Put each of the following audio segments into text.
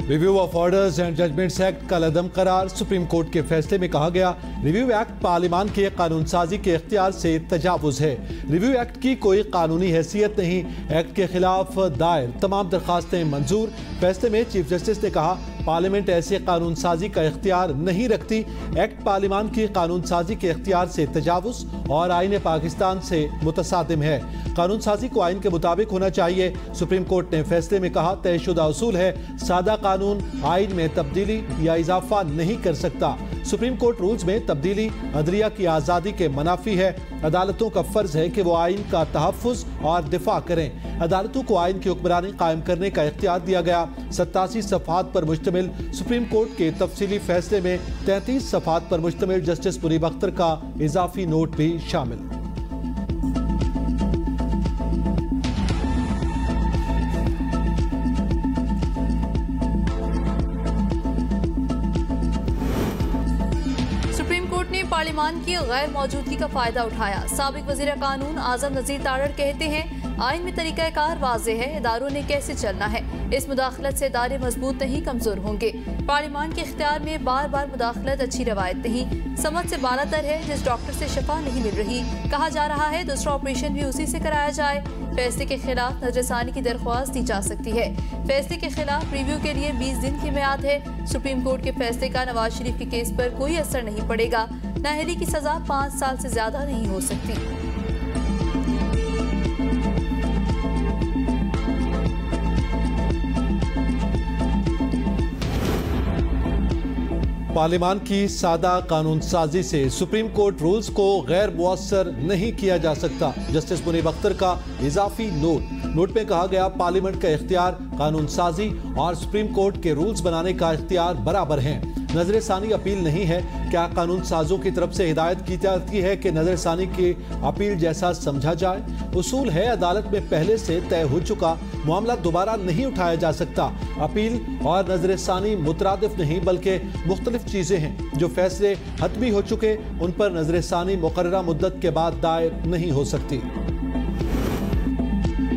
Review of orders and judgments act कल अदम करार। सुप्रीम कोर्ट के फैसले में कहा गया, रिव्यू एक्ट पार्लियामान के कानून साजी के इख्तियार से तजावुज है। रिव्यू एक्ट की कोई कानूनी हैसियत नहीं। एक्ट के खिलाफ दायर तमाम दरखास्तें मंजूर। फैसले में चीफ जस्टिस ने कहा, पार्लियामेंट ऐसे कानून साजी का इख्तियार नहीं रखती। एक्ट पार्लियामान की कानून साजी के इख्तियार से तजावुज और आईन पाकिस्तान से मुतसादिम है। कानून साजी को आइन के मुताबिक होना चाहिए। सुप्रीम कोर्ट ने फैसले में कहा, तयशुदा उसूल है, सादा कानून आइन में तब्दीली या इजाफा नहीं कर सकता। सुप्रीम कोर्ट रूल्स में तब्दीली अदलिया की आज़ादी के मनाफी है। अदालतों का फर्ज है कि वो आइन का तहफ़्फ़ुज़ और दिफा करें। अदालतों को आइन की हुक्मरानी कायम करने का इख्तियार दिया गया। 87 सफ़हात पर मुश्तमिल सुप्रीम कोर्ट के तफसीली फैसले में 33 सफ़हात पर मुश्तमिल जस्टिस मुनीब अख्तर का इजाफी नोट भी शामिल। पार्लियामान की गैर मौजूदगी का फायदा उठाया। साबिक वजीर कानून आजम नजीर तारड़ कहते हैं, आइन में तरीकाकार वाज़ेह है, इदारों ने कैसे चलना है। इस मुदाखलत से इदारे मजबूत नहीं कमजोर होंगे। पार्लियामान के इख्तियार में बार बार मुदाखलत अच्छी रवायत नहीं, समझ से बालातर है। जिस डॉक्टर से शफा नहीं मिल रही, कहा जा रहा है दूसरा ऑपरेशन भी उसी से कराया जाए। फैसले के खिलाफ नजरसानी की दरख्वास्त दी जा सकती है। फैसले के खिलाफ रिव्यू के लिए 20 दिन की मियाद है। सुप्रीम कोर्ट के फैसले का नवाज शरीफ के केस पर कोई असर नहीं पड़ेगा। नाअहली की सजा 5 साल से ज्यादा नहीं हो सकती। पार्लियामान की सादा कानून साजी से सुप्रीम कोर्ट रूल्स को गैर मुअस्सर नहीं किया जा सकता। जस्टिस मुनीब अख्तर का इजाफी नोट में कहा गया, पार्लियामेंट का इख्तियार कानून साजी और सुप्रीम कोर्ट के रूल्स बनाने का इख्तियार बराबर हैं। नजर सानी अपील नहीं है। क्या कानून साजों की तरफ से हिदायत की जाती है कि नजर सानी की अपील जैसा समझा जाए? उसूल है, अदालत में पहले से तय हो चुका मामला दोबारा नहीं उठाया जा सकता। अपील और नजर सानी मुतरादिफ नहीं बल्कि मुख्तलिफ चीजें हैं। जो फैसले हतमी हो चुके उन पर नजर सानी मुकर्ररा मुद्दत के बाद दायर नहीं हो सकती।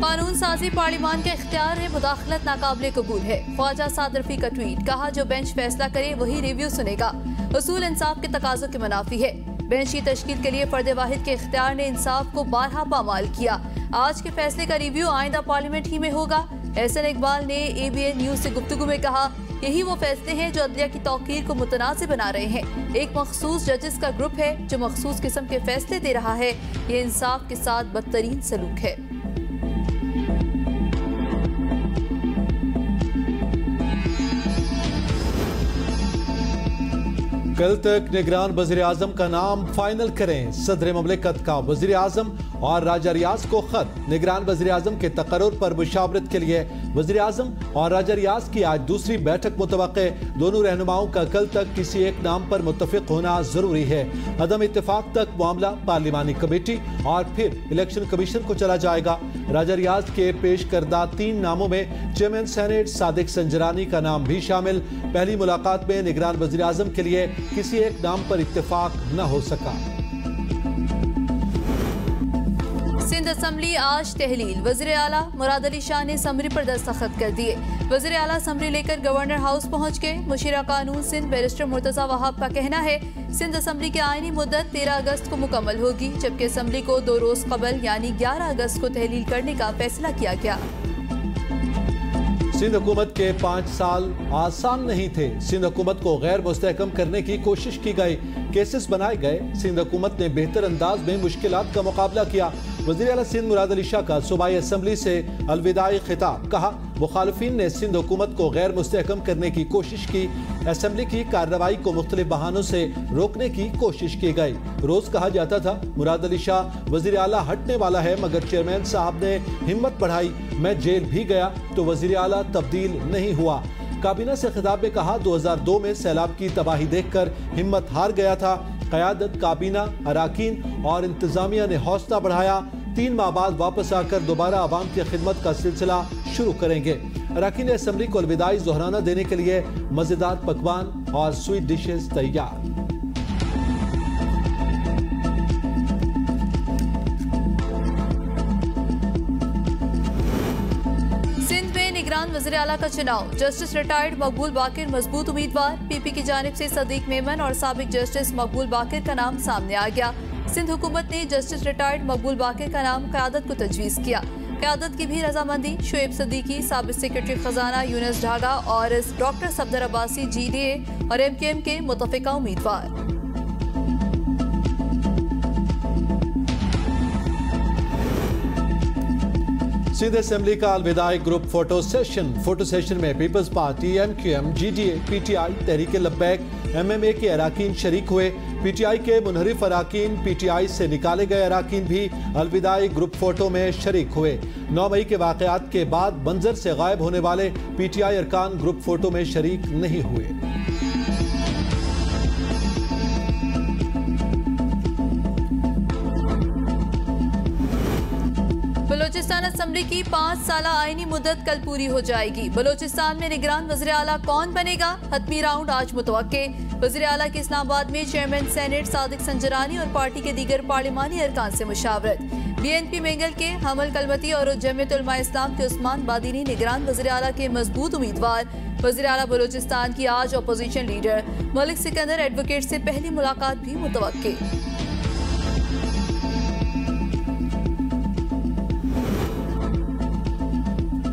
कानून साजी पार्लियामान का इख्तियार है, मुदाखलत नाकाबिले कबूल है। ख्वाजा साद रफी का ट्वीट, कहा जो बेंच फैसला करे वही रिव्यू सुनेगा। उसूल इंसाफ के तकाजों के मुनाफी है। बेंच की तश्कील के लिए फर्द वाहिद के इख्तियार ने इंसाफ को बारहा पामाल किया। आज के फैसले का रिव्यू आइंदा पार्लियामेंट ही में होगा। एहसन इकबाल ने ABN न्यूज से गुफ्तगू में कहा, यही वो फैसले हैं जो अदलिया की तौकीर को मुतनाज़िब बना रहे हैं। एक मखसूस जजेस का ग्रुप है जो मखसूस किस्म के फैसले दे रहा है। ये इंसाफ के साथ बदतरीन सलूक है। कल तक निगरान वज़ीर आज़म का नाम फाइनल करें। सदर ममलिकत का वज़ीर आज़म और राजा रियाज को खत। निगरान वज़ीर आज़म के तकर्रुर पर मुशावरत के लिए वज़ीर आज़म और राजा रियाज की आज दूसरी बैठक मुतवक्के। दोनों रहनुमाओं का कल तक किसी एक नाम पर मुत्तफिक होना जरूरी है। अदम इत्तेफाक तक मामला पार्लियामानी कमेटी और फिर इलेक्शन कमीशन को चला जाएगा। राजा रियाज के पेश करदा 3 नामों में चेयरमैन सेनेट सादिक संजरानी का नाम भी शामिल। पहली मुलाकात में निगरान वज़ीर आज़म के लिए किसी एक नाम पर इत्तेफाक न हो सका। सिंध असम्बली आज तहलील। वज़ीर आला मुराद अली शाह ने समरी पर दस्तखत कर दिए। वज़ीर आला समरी लेकर गवर्नर हाउस पहुंच गए। मुशीरा कानून सिंध बैरिस्टर मुर्तजा वहाब का कहना है, सिंध असम्बली की आईनी मुद्दत 13 अगस्त को मुकम्मल होगी, जबकि असम्बली को 2 रोज कबल यानी 11 अगस्त को तहलील करने का फैसला किया गया। सिंध हुकूमत के 5 साल आसान नहीं थे। सिंध हुकूमत को गैर मुस्तहकम करने की कोशिश की गई, केसेस बनाए गए। सिंध हुकूमत ने बेहतर अंदाज में मुश्किलात का मुकाबला किया। वज़ीर आला सिंध मुराद अली शाह का सूबाई असम्बली से अलविदाई खिताब, कहा मुखालिफिन ने सिंध हुकूमत को गैर मुस्तहकम करने की कोशिश की। असम्बली की कार्रवाई को मुख्तलिफ बहानों से रोकने की कोशिश की गई। रोज कहा जाता था मुराद अली शाह वज़ीर आला हटने वाला है, मगर चेयरमैन साहब ने हिम्मत बढ़ाई। मैं जेल भी गया तो वज़ीर आला तब्दील नहीं हुआ। काबीना से खिताब में कहा, 2002 में सैलाब की तबाही देखकर हिम्मत हार गया था। क़यादत, काबीना, अराकीन और इंतजामिया ने हौसला बढ़ाया। 3 माह बाद वापस आकर दोबारा आवाम की खिदमत का सिलसिला शुरू करेंगे। अराकीन असम्बली को अलविदाई ज़ोहराना देने के लिए मज़ेदार पकवान और स्वीट डिशेस तैयार। निगरान वज़ीर आला का चुनाव, जस्टिस रिटायर्ड मकबूल बाकिर मजबूत उम्मीदवार। पीपी की जानिब से सदीक मेमन और साबिक जस्टिस मकबूल बाकिर का नाम सामने आ गया। सिंध हुकूमत ने जस्टिस रिटायर्ड मकबूल बाकिर का नाम क़यादत को तजवीज़ किया। क़यादत की भी रजामंदी शुएब सदीकी, साबिक सेक्रेटरी खजाना यूनुस ढागा और डॉक्टर सफदर अब्बासी GDA और MKM के मुतफ़िका उम्मीदवार। सिंध असेंबली का अलविदाई ग्रुप फोटो सेशन में people's party, MQM, GDA, PTI, Tehreek Labbaik, MMA के अराकीन शरीक हुए। PTI के मुनहरिफ अराकीन, PTI से निकाले गए अराकीन भी अलविदाई ग्रुप फोटो में शरीक हुए। 9 मई के वाक़यात के बाद मंजर से गायब होने वाले PTI अरकान ग्रुप फोटो में शरीक नहीं हुए। बलोचिस्तान असेंबली की 5 साला आईनी मुद्दत कल पूरी हो जाएगी। बलोचिस्तान में निगरान वज़ीर आला कौन बनेगा? हतमी राउंड आज मुतवक्के। वज़ीर आला की इस्लामाबाद में चेयरमैन सेनेट सादिक संजरानी और पार्टी के दीगर पार्लिमानी अरकान से मुशावरत। BNP मेंगल के हमल कलमती और जमीयत उलमा इस्लाम के उस्मान बादीनी निगरान वज़ीर आला के मजबूत उम्मीदवार। वज़ीर आला बलोचिस्तान की आज opposition leader Malik Sikandar advocate से पहली मुलाकात भी मुतवक्के।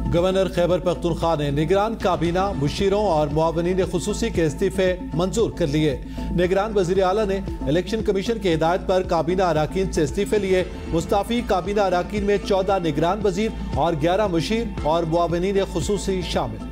गवर्नर खैबर पख्तूनख्वा ने निगरान काबीना, मुशीरों और मुआवनीन खुसूसी के इस्तीफे मंजूर कर लिए। निगरान वज़ीर आला ने इलेक्शन कमीशन की हिदायत पर काबीना अराकीन से इस्तीफे लिए। मुस्ताफी काबीना अराकीन में 14 निगरान वज़ीर और 11 मुशीर और मुआवनीन खुसूसी शामिल।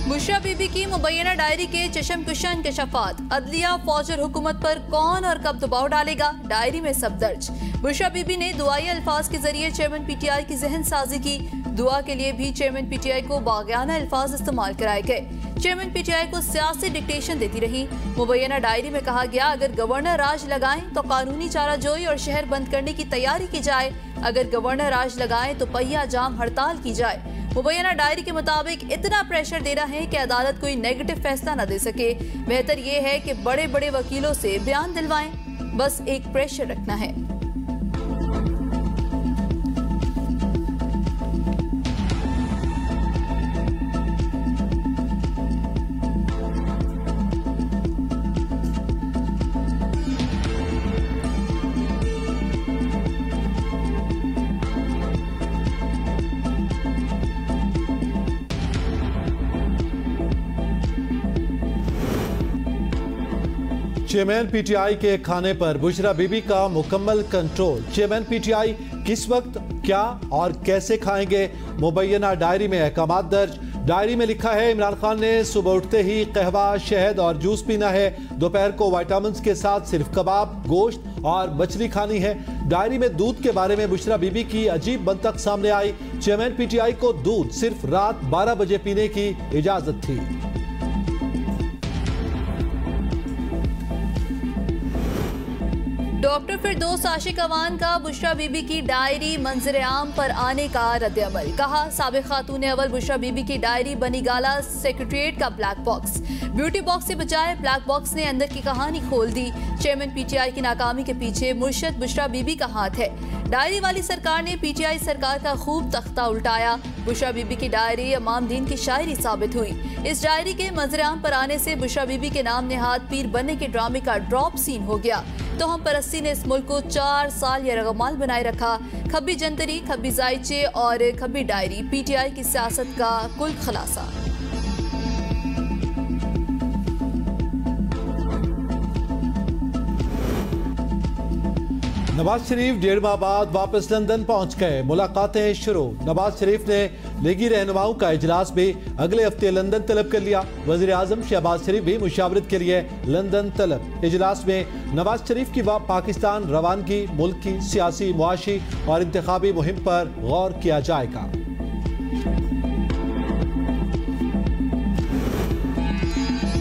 बुशरा बीबी की मुबैना डायरी के चशमकुशा इंकशाफात। अदलिया, फौज और हुकूमत पर कौन और कब दबाव डालेगा? डायरी में सब दर्ज। बुशरा बीबी ने दुआई अल्फाज के जरिए चेयरमैन PTI की जहन साजी की। दुआ के लिए भी चेयरमैन PTI को बागियाना अल्फाज इस्तेमाल कराए गए। चेयरमैन PTI को सियासी डिक्टेशन देती रही। मुबैना डायरी में कहा गया, अगर गवर्नर राज लगाएं तो कानूनी चाराजोई और शहर बंद करने की तैयारी की जाए। अगर गवर्नर राज लगाएं तो पहिया जाम हड़ताल की जाए। मुबैना डायरी के मुताबिक इतना प्रेशर देना है कि अदालत कोई नेगेटिव फैसला न दे सके। बेहतर ये है कि बड़े बड़े वकीलों से बयान दिलवाएं, बस एक प्रेशर रखना है। चेयरमैन PTI के खाने पर बुशरा बीबी का मुकम्मल कंट्रोल। चेयरमैन PTI किस वक्त, क्या और कैसे खाएंगे? मुबैना डायरी में अहकामात दर्ज। डायरी में लिखा है, इमरान खान ने सुबह उठते ही कहवा, शहद और जूस पीना है। दोपहर को विटामिन्स के साथ सिर्फ कबाब, गोश्त और मछली खानी है। डायरी में दूध के बारे में बुशरा बीबी की अजीब मंतक सामने आई। चेयरमैन PTI को दूध सिर्फ रात 12 बजे पीने की इजाजत थी। डॉक्टर फिरदौस आशिक अवान का बुशरा बीबी की डायरी मंजर आम पर आने का रद्द-ए-अमल। कहा, साबिक खातून अव्वल बुशरा बीबी की डायरी बनी गाला सेक्रेटरिएट का ब्लैक बॉक्स। ब्यूटी बॉक्स से बजाय ब्लैक बॉक्स ने अंदर की कहानी खोल दी। चेयरमैन PTI की नाकामी के पीछे मुर्शद बुशरा बीबी का हाथ है। डायरी वाली सरकार ने PTI सरकार का खूब तख्ता उल्टाया। बुशरा बीबी की डायरी इमाम दीन की शायरी साबित हुई। इस डायरी के मंजर आम पर आने से बुशरा बीबी के नाम नेहाद पीर बनने के ड्रामे का ड्रॉप सीन हो गया। तो हम परस्ती ने इस मुल्क को 4 साल यरगमाल बनाए रखा। खब्बी जंतरी, खब्बी जायचे और खब्बी डायरी, PTI की सियासत का कुल खुलासा। नवाज शरीफ 1.5 माह बाद वापस लंदन पहुंच गए। मुलाकातें शुरू। नवाज शरीफ ने लीगी रहनुमाओं का इजलास भी अगले हफ्ते लंदन तलब कर लिया। वज़ीर आज़म शहबाज शरीफ भी मुशावरत के लिए लंदन तलब। इजलास में नवाज शरीफ की पाकिस्तान रवानगी, मुल्क की सियासी, मुआशी और इंतखाबी मुहिम पर गौर किया जाएगा।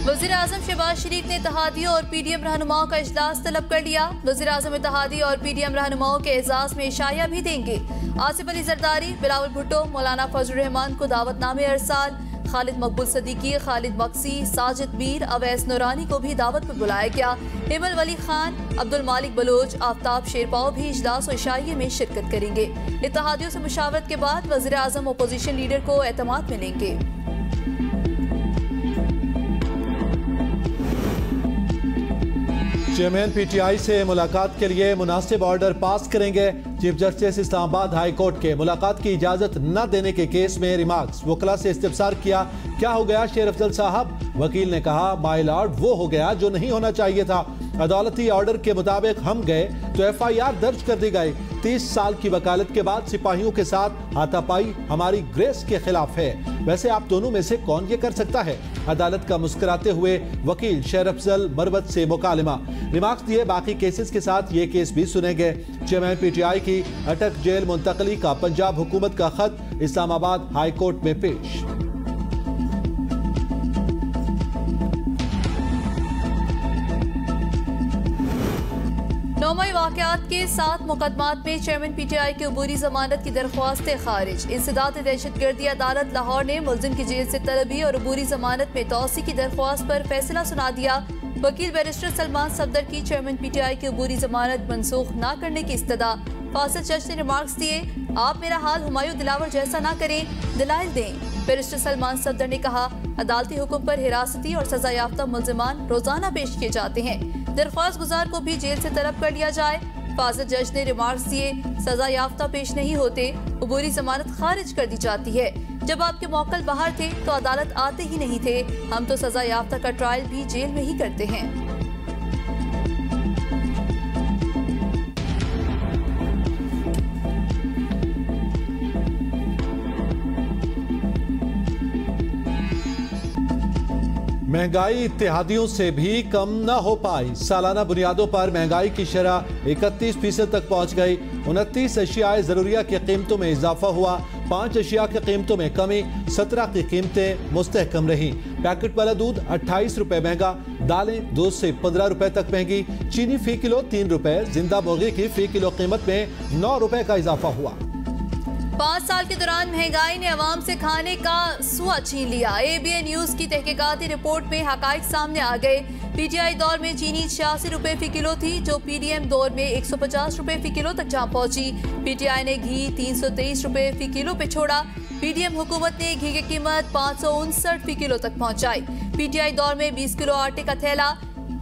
वज़ीर आज़म शहबाज शरीफ ने इत्तेहादियों और PDM रहनुमाओं का इजलास तलब कर लिया। वज़ीर आज़म इत्तेहादी और PDM रहनुमाओं के एजाज में इशाया भी देंगे। आसिफ अली जरदारी, बिलावल भुट्टो, मौलाना फजल रहमान को दावतनामे अरसाल। खालिद मकबूल सदीकी, खालिद मक्सी, साजिद मीर, अवैस नूरानी को भी दावत पर बुलाया गया। हिमल वली खान, अब्दुल मालिक बलोच, आफ्ताब शेरपाव भी इजलास और इशाइये में शिरकत करेंगे। इत्तेहादियों से मुशावरत के बाद वज़ीर आज़म अपोजिशन लीडर को एतमाद में लेंगे। चेयरमैन पीटीआई से मुलाकात के लिए मुनासिब ऑर्डर पास करेंगे। Chief justice Islamabad high court के मुलाकात की इजाजत न देने के केस में रिमार्क्स। वकला से इस्तिफसार किया, क्या हो गया शेर अफजल साहब? वकील ने कहा, माय लॉर्ड वो हो गया जो नहीं होना चाहिए था। अदालती ऑर्डर के मुताबिक हम गए तो एफआईआर दर्ज कर दी गई। 30 साल की वकालत के बाद सिपाहियों के साथ हाथापाई हमारी ग्रेस के खिलाफ है। वैसे आप दोनों में से कौन ये कर सकता है? अदालत का मुस्कुराते हुए वकील शेर अफजल मरवत से मुकालमा। रिमार्क्स दिए, बाकी केसेस के साथ ये केस भी सुनेंगे। चेयरमैन पीटीआई की अटक जेल मुंतकली का पंजाब हुकूमत का खत इस्लामाबाद हाई कोर्ट में पेश। नौमई वाक़यात के 7 मुकदमात में चेयरमैन पीटीआई की अबूरी जमानत की दरख्वास्तें खारिज। इंसदाद दहशतगर्दी अदालत लाहौर ने मुल्जिम की जेल से तलबी और अबूरी जमानत में तौसी की दरख्वास्त पर फैसला सुना दिया। वकील बैरिस्टर सलमान सफदर की चेयरमैन पीटीआई की अबूरी जमानत मनसूख न करने की इस्तदा। फासिल जज ने रिमार्क्स दिए, आप मेरा हाल हुमायूं दिलावर जैसा ना करें, दलाइल दें। बैरिस्टर सलमान सफदर ने कहा, अदालती हुक्म पर हिरासती और सजा याफ्ता मुल्जिमान रोजाना पेश किए जाते हैं। दरख्वास्त गुजार को भी जेल से तलब कर लिया जाए। फाजिल जज ने रिमार्क्स दिए, सजा याफ्ता पेश नहीं होते, अबूरी जमानत खारिज कर दी जाती है। जब आपके मौक्कल बाहर थे तो अदालत आते ही नहीं थे। हम तो सजा याफ्ता का ट्रायल भी जेल में ही करते हैं। महंगाई इत्तेहादियों से भी कम न हो पाई। सालाना बुनियादों पर महंगाई की शरह 31% तक पहुंच गई। 29 अशियाए ज़रूरिया की कीमतों में इजाफा हुआ। 5 अशिया की कीमतों में कमी, 17 की कीमतें मुस्तहकम रही। पैकेट वाला दूध 28 रुपए महंगा, दालें 2 से 15 रुपए तक महंगी, चीनी फी किलो 3 रुपए, जिंदा मुर्गी की फी किलो कीमत में 9 रुपए का इजाफा हुआ। 5 साल के दौरान महंगाई ने अवाम से खाने का सुआ छीन लिया। एबीएन न्यूज की तहकीकाती रिपोर्ट में हकाइक सामने आ गए। पीटीआई दौर में चीनी 86 रुपए फी किलो थी, जो पीडीएम दौर में 150 रुपए फी किलो तक जा पहुंची। पीटीआई ने घी 323 रुपए फी किलो पे छोड़ा। पीडीएम हुकूमत ने घी की कीमत 559 फी किलो तक पहुंचाई। पीटीआई दौर में 20 किलो आटे का थैला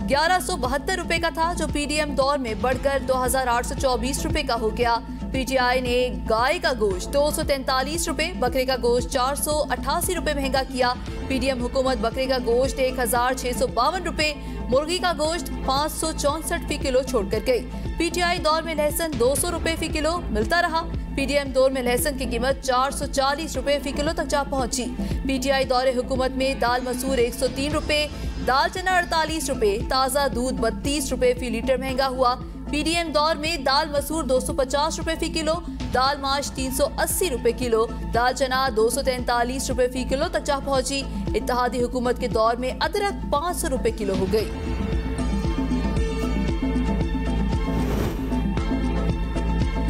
1172 रुपए का था, जो पीडीएम दौर में बढ़कर 2824 रुपए का हो गया। पीटीआई ने गाय का गोश्त 243 रुपए, बकरे का गोश्त 488 रुपए महंगा किया। पीडीएम हुकूमत बकरे का गोश्त 1652 रुपए, मुर्गी का गोश्त 564 फी किलो छोड़कर गई। पीटीआई दौर में लहसुन 200 रुपए फी किलो मिलता रहा। पीडीएम दौर में लहसुन की कीमत 440 रुपए फी किलो तक जा पहुंची। पीटीआई दौरे हुकूमत में दाल मसूर 103 रुपए, दाल चना 48 रुपए, ताज़ा दूध 32 रुपए फी लीटर महंगा हुआ। पीडीएम दौर में दाल मसूर 250 रुपए फी किलो, दाल माश 380 रुपए किलो, दाल चना 243 रुपए फी किलो तक जा पहुंची। इत्तेहादी हुकूमत के दौर में अदरक 500 रुपए किलो हो गई।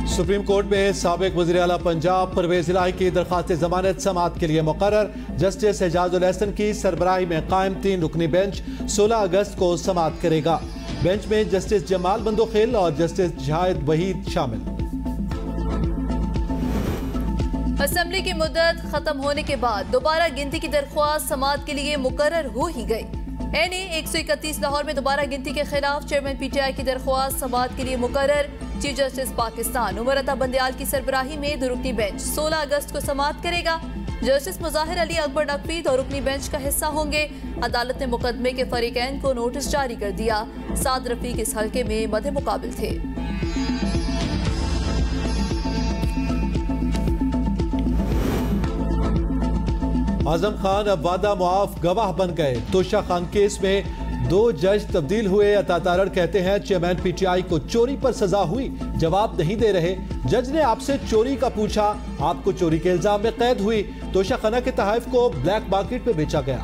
सुप्रीम कोर्ट में साबिक वज़ीर आला पंजाब परवेज इलाही की दरख्वास्त जमानत समाअत के लिए मुकर्रर। जस्टिस एजाजुल एहसन की सरबराही में कायम 3 रुकनी बेंच 16 अगस्त को समाअत करेगा। बेंच में जस्टिस जमाल बंदोखेल और जस्टिस जाहिद वहीद शामिल। असेंबली की मुद्दत खत्म होने के बाद दोबारा गिनती की दरख्वास्त समाअत के लिए मुकर्रर हो ही गई। एनए 131 लाहौर में दोबारा गिनती के खिलाफ चेयरमैन पीटीआई की दरख्वास्त समाअत के लिए मुकर्रर। चीफ जस्टिस पाकिस्तान उमर अता बंदयाल की सरबराही में 2 रुकनी बेंच 16 अगस्त को समाअत करेगा। जस्टिस मुजाहिर अली अकबर नकवी 2 रुकनी बेंच का हिस्सा होंगे। अदालत ने मुकदमे के फरीकैन को नोटिस जारी कर दिया। साद रफीक इस हल्के में मद्दे मुकाबिल थे। आजम खान अब वादा मुआफ गवाह बन गए। तोशा खान केस में 2 जज तब्दील हुए। अता तारड़ कहते हैं चेयरमैन पीटीआई को चोरी पर सजा हुई, जवाब नहीं दे रहे। जज ने आपसे चोरी का पूछा, आपको चोरी के इल्जाम में कैद हुई। तोशा खाना के तहफ को ब्लैक मार्केट में बेचा गया।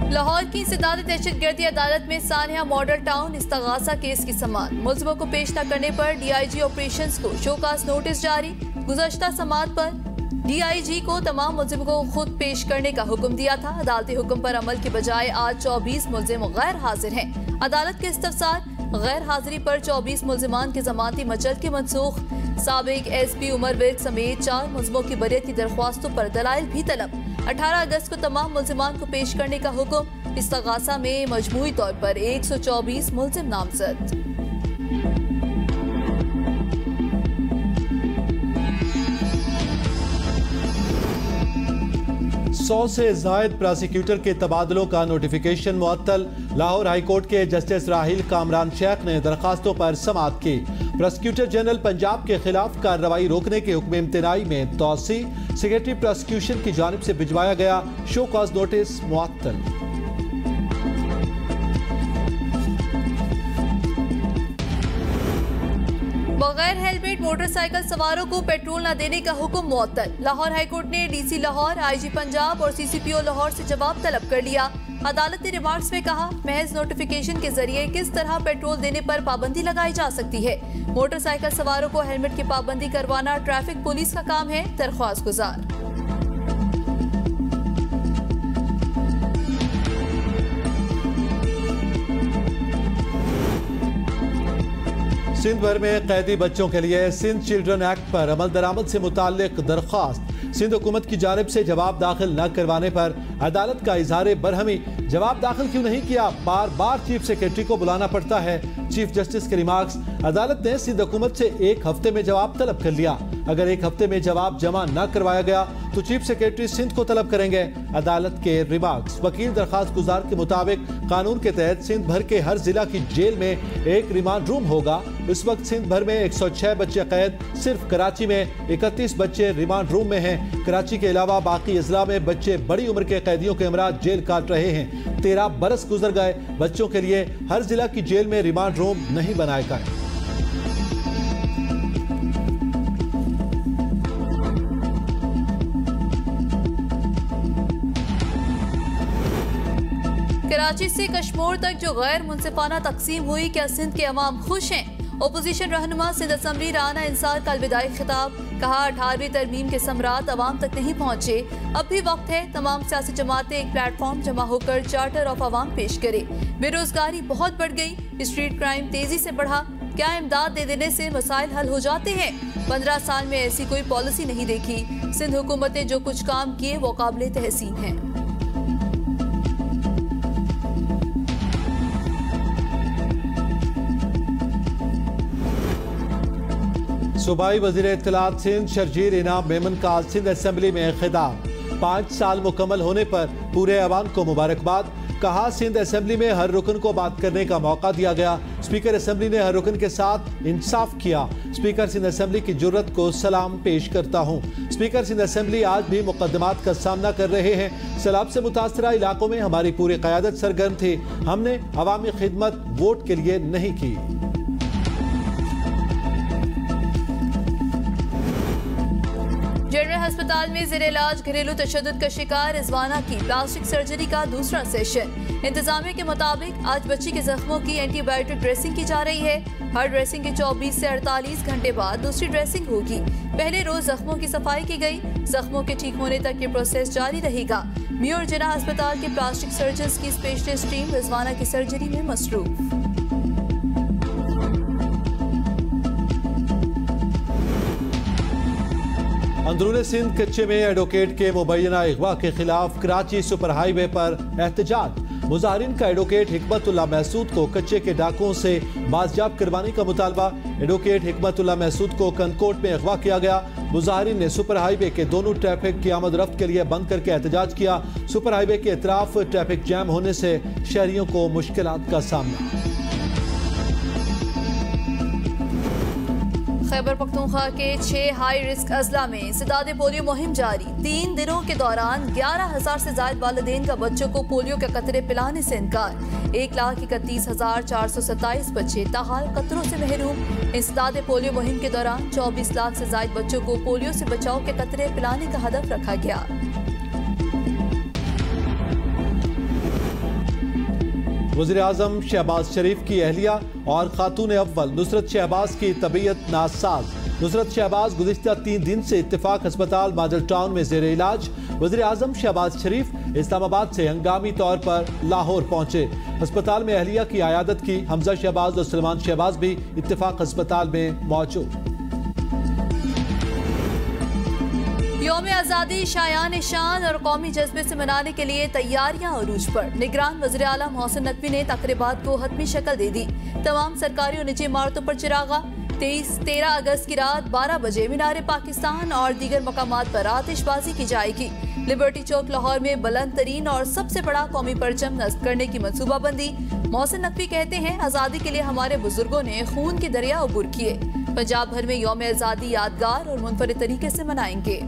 लाहौर की इंसदाद दहशतगर्दी अदालत में सानिया मॉडल टाउन इस्तगासा केस की समाअत। मुल्जिमों को पेश न करने पर डीआईजी ऑपरेशंस को शोकास नोटिस जारी। गुज़श्ता समाअत पर DIG को तमाम मुलजिमों को खुद पेश करने का हुक्म दिया था। अदालती हुक्म पर अमल के बजाय आज 24 मुलजिम गैर हाजिर हैं। अदालत के इस्तफसार गैर हाजिरी पर 24 मुलजिमान की जमानती मचलकी मनसूख। साबिक SP उमर विर्क समेत 4 मुलजिमों की बरियत की दरख्वास्तों पर दलाइल भी तलब। 18 अगस्त को तमाम मुलजिमान को पेश करने का हुक्म। इस्तगासा में मजमूई तौर पर 124 मुलजिम नामजद। 100 से जायद प्रोसिक्यूटर के तबादलों का नोटिफिकेशन मुअत्तल। लाहौर हाई कोर्ट के जस्टिस राहिल कामरान शेख ने दरखास्तों पर समाअत की। प्रोसिक्यूटर जनरल पंजाब के खिलाफ कार्रवाई रोकने के हुक्म इम्तनाई में तौसी। सेक्रेटरी प्रोसिक्यूशन की जानिब से भिजवाया गया शो कॉज नोटिस मुअत्तल। बगैर हेलमेट मोटरसाइकिल सवारों को पेट्रोल न देने का हुक्म मुअत्तल। लाहौर हाईकोर्ट ने DC लाहौर, IG पंजाब और CCPO लाहौर से जवाब तलब कर लिया। अदालत ने रिमार्क्स में कहा, महज नोटिफिकेशन के जरिए किस तरह पेट्रोल देने पर पाबंदी लगाई जा सकती है। मोटरसाइकिल सवारों को हेलमेट की पाबंदी करवाना ट्रैफिक पुलिस का काम है, दरख्वास्त गुजार। सिंध भर में कैदी बच्चों के लिए सिंध चिल्ड्रन एक्ट पर अमल दरामद से मुताल्लिक दरख्वास्त। सिंध हुकूमत की जानिब से जवाब दाखिल न करवाने पर अदालत का इजहार बरहमी। जवाब दाखिल क्यों नहीं किया, बार बार चीफ सेक्रेटरी को बुलाना पड़ता है। चीफ जस्टिस के रिमार्क्स। अदालत ने सिंध हुकूमत से 1 हफ्ते में जवाब तलब कर लिया। अगर 1 हफ्ते में जवाब जमा न करवाया गया तो चीफ सेक्रेटरी सिंध को तलब करेंगे। अदालत के रिमार्क्स। वकील दरखास्त गुजार के मुताबिक कानून के तहत सिंध भर के हर जिला की जेल में एक रिमांड रूम होगा। इस वक्त सिंध भर में 106 बच्चे कैद। सिर्फ कराची में 31 बच्चे रिमांड रूम में हैं। कराची के अलावा बाकी अजला में बच्चे बड़ी उम्र के कैदियों के हमरा जेल काट रहे हैं। 13 बरस गुजर गए। बच्चों के लिए हर जिला की जेल में रिमांड रूम नहीं बनाए गए। कराची से कश्मीर तक जो गैर मुनसिफाना तकसीम हुई, क्या सिंध के अवाम खुश हैं? ओपोजिशन रहनुमा सिंध असम्बली राना इंसार का अलविदाई खिताब। कहा, 18वीं तरमीम के समरात अवाम तक नहीं पहुंचे, अब भी वक्त है तमाम सियासी जमातें एक प्लेटफॉर्म जमा होकर चार्टर ऑफ अवाम पेश करे। बेरोजगारी बहुत बढ़ गई, स्ट्रीट क्राइम तेजी से बढ़ा, क्या इमदाद दे देने से मसाइल हल हो जाते हैं? 15 साल में ऐसी कोई पॉलिसी नहीं देखी। सिंध हुकूमत ने जो कुछ काम किए वो काबिल तहसीन है। सूबाई वज़ीर इत्तलात सिंध शर्जील इनाम मेमन का सिंध असम्बली में खिताब। 5 साल मुकम्मल होने पर पूरे अवाम को मुबारकबाद। कहा, सिंध असम्बली में हर रुकन को बात करने का मौका दिया गया। स्पीकर असम्बली ने हर रुकन के साथ इंसाफ किया। स्पीकर सिंध असम्बली की जुर्रत को सलाम पेश करता हूँ। स्पीकर सिंध असम्बली आज भी मुकदमात का सामना कर रहे हैं। सैलाब से मुतासरा इलाकों में हमारी पूरी क़यादत सरगर्म थी। हमने अवामी खिदमत वोट के लिए नहीं की। जनरल अस्पताल में जेर इलाज घरेलू तशद्दुद का शिकार रिजवाना की प्लास्टिक सर्जरी का दूसरा सेशन। इंतजामिया के मुताबिक आज बच्ची के जख्मों की एंटीबायोटिक ड्रेसिंग की जा रही है। हर ड्रेसिंग के 24 से 48 घंटे बाद दूसरी ड्रेसिंग होगी। पहले रोज जख्मों की सफाई की गई। जख्मों के ठीक होने तक ये प्रोसेस जारी रहेगा। म्योर जिना अस्पताल के प्लास्टिक सर्जन की स्पेशलिस्ट टीम रिजवाना की सर्जरी में मसरूफ। अंदरूनी सिंध कच्चे में एडवोकेट के मुबैना अगवा के खिलाफ कराची सुपर हाईवे पर एहतजाज। मुजाहिरीन का एडवोकेट हिकमतुल्लाह महसूद को कच्चे के डाकुओं से बाजियाब करवाने का मुतालबा। एडवोकेट हिकमतुल्लाह महसूद को कनकोट में अगवा किया गया। मुजाहिरीन ने सुपर हाईवे के दोनों ट्रैफिक की आमद रफ्त के लिए बंद करके एहतजाज किया। सुपर हाईवे के अतराफ ट्रैफिक जैम होने से शहरियों को मुश्किलात का सामना। खैबर पख्तूनख्वा के 6 हाई रिस्क अजला में इंसदाद पोलियो मुहिम जारी। 3 दिनों के दौरान 11,000 से ज्यादा वालिदैन का बच्चों को पोलियो के कतरे पिलाने से इनकार। 1,31,427 बच्चे ताहाल कतरों से महरूम। इंसदाद पोलियो मुहिम के दौरान 24 लाख से ज्यादा बच्चों को पोलियो से बचाव के कतरे पिलाने का हदफ रखा गया। वज़ीर आज़म शहबाज शरीफ की अहलिया और खातून अव्वल नुसरत शहबाज की तबीयत नासाज। नुसरत शहबाज गुज़िश्ता 3 दिन से इत्तेफाक अस्पताल मॉडल टाउन में ज़ेर इलाज। वज़ीर आज़म शहबाज शरीफ इस्लामाबाद से हंगामी तौर पर लाहौर पहुंचे। अस्पताल में अहलिया की आयादत की। हमजा शहबाज और सलमान शहबाज भी इत्तेफाक अस्पताल में मौजूद। यौम आज़ादी शायान शान और कौमी जज्बे से मनाने के लिए तैयारियां अरूज पर। निगरान वज़ीर आला मोहसिन नकवी ने तकरीबात को हतमी शक्ल दे दी। तमाम सरकारी और निजी इमारतों पर चिरागा। 13 अगस्त की रात 12 बजे मीनार पाकिस्तान और दीगर मकामात पर आतिशबाजी की जाएगी। लिबर्टी चौक लाहौर में बुलंद तरीन और सबसे बड़ा कौमी परचम नस्ब करने की मनसूबाबंदी। मोहसिन नकवी कहते हैं, आज़ादी के लिए हमारे बुजुर्गों ने खून के दरिया अबूर किए। पंजाब भर में यौम आज़ादी यादगार और मुनफरिद तरीके से मनाएंगे।